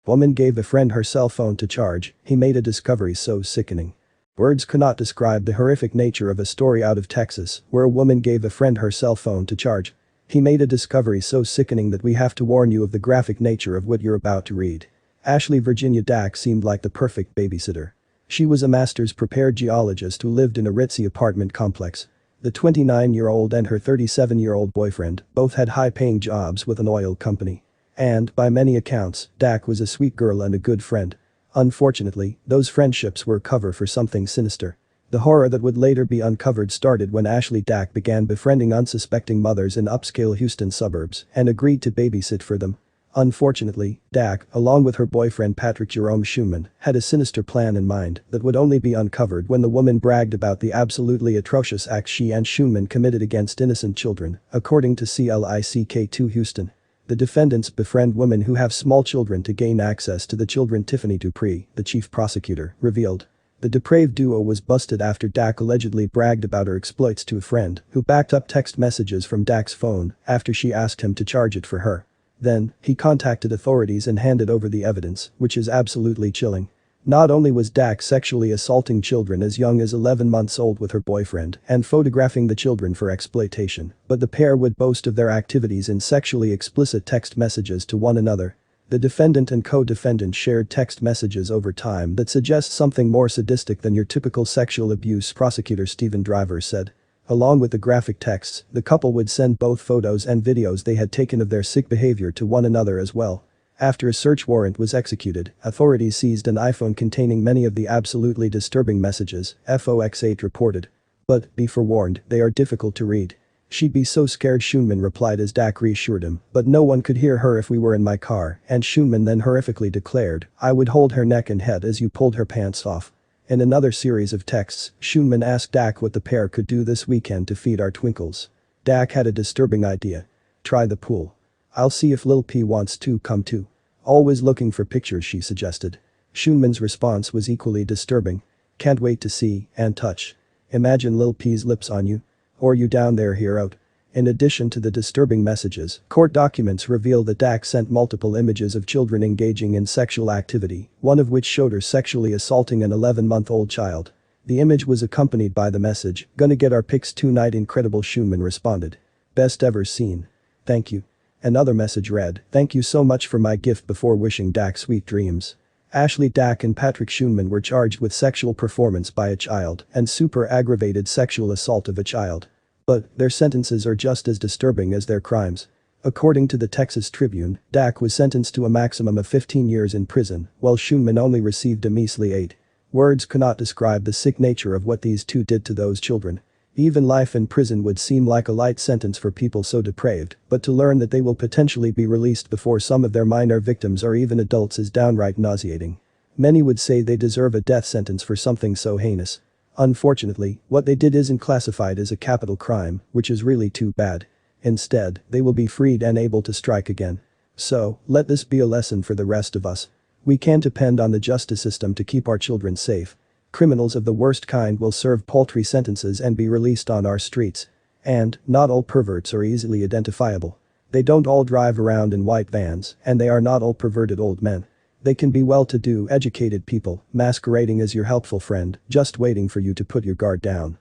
Woman gave a friend her cell phone to charge, he made a discovery so sickening. Words cannot describe the horrific nature of a story out of Texas where a woman gave a friend her cell phone to charge. He made a discovery so sickening that we have to warn you of the graphic nature of what you're about to read. Ashley Virginia Dack seemed like the perfect babysitter. She was a master's prepared geologist who lived in a ritzy apartment complex. The 29-year-old and her 37-year-old boyfriend both had high-paying jobs with an oil company. And, by many accounts, Dack was a sweet girl and a good friend. Unfortunately, those friendships were cover for something sinister. The horror that would later be uncovered started when Ashley Dack began befriending unsuspecting mothers in upscale Houston suburbs and agreed to babysit for them. Unfortunately, Dack, along with her boyfriend Patrick Jerome Schumann, had a sinister plan in mind that would only be uncovered when the woman bragged about the absolutely atrocious acts she and Schumann committed against innocent children, according to CLICK2 Houston. The defendants befriend women who have small children to gain access to the children, Tiffany Dupree, the chief prosecutor, revealed. The depraved duo was busted after Dack allegedly bragged about her exploits to a friend who backed up text messages from Dack's phone after she asked him to charge it for her. Then, he contacted authorities and handed over the evidence, which is absolutely chilling. Not only was Dack sexually assaulting children as young as 11 months old with her boyfriend and photographing the children for exploitation, but the pair would boast of their activities in sexually explicit text messages to one another. The defendant and co-defendant shared text messages over time that suggest something more sadistic than your typical sexual abuse, prosecutor Stephen Driver said. Along with the graphic texts, the couple would send both photos and videos they had taken of their sick behavior to one another as well. After a search warrant was executed, authorities seized an iPhone containing many of the absolutely disturbing messages, Fox8 reported. But, be forewarned, they are difficult to read. She'd be so scared, Schumann replied as Dack reassured him, but no one could hear her if we were in my car, and Schumann then horrifically declared, I would hold her neck and head as you pulled her pants off. In another series of texts, Schumann asked Dack what the pair could do this weekend to feed our twinkles. Dack had a disturbing idea. Try the pool. I'll see if Lil P wants to come too. Always looking for pictures, she suggested. Schumann's response was equally disturbing. Can't wait to see and touch. Imagine Lil P's lips on you. Or you down there here out. In addition to the disturbing messages, court documents reveal that Dack sent multiple images of children engaging in sexual activity, one of which showed her sexually assaulting an 11-month-old child. The image was accompanied by the message, "Gonna get our pics tonight, incredible," Schumann responded. "Best ever seen. Thank you." Another message read, "Thank you so much for my gift," before wishing Dack sweet dreams. Ashley Dack and Patrick Schumann were charged with sexual performance by a child and super aggravated sexual assault of a child. But their sentences are just as disturbing as their crimes. According to the Texas Tribune, Dack was sentenced to a maximum of 15 years in prison, while Schumann only received a measly 8. Words cannot describe the sick nature of what these two did to those children. Even life in prison would seem like a light sentence for people so depraved, but to learn that they will potentially be released before some of their minor victims or even adults is downright nauseating. Many would say they deserve a death sentence for something so heinous. Unfortunately, what they did isn't classified as a capital crime, which is really too bad. Instead, they will be freed and able to strike again. So, let this be a lesson for the rest of us. We can't depend on the justice system to keep our children safe. Criminals of the worst kind will serve paltry sentences and be released on our streets. And, not all perverts are easily identifiable. They don't all drive around in white vans, and they are not all perverted old men. They can be well-to-do, educated people, masquerading as your helpful friend, just waiting for you to put your guard down.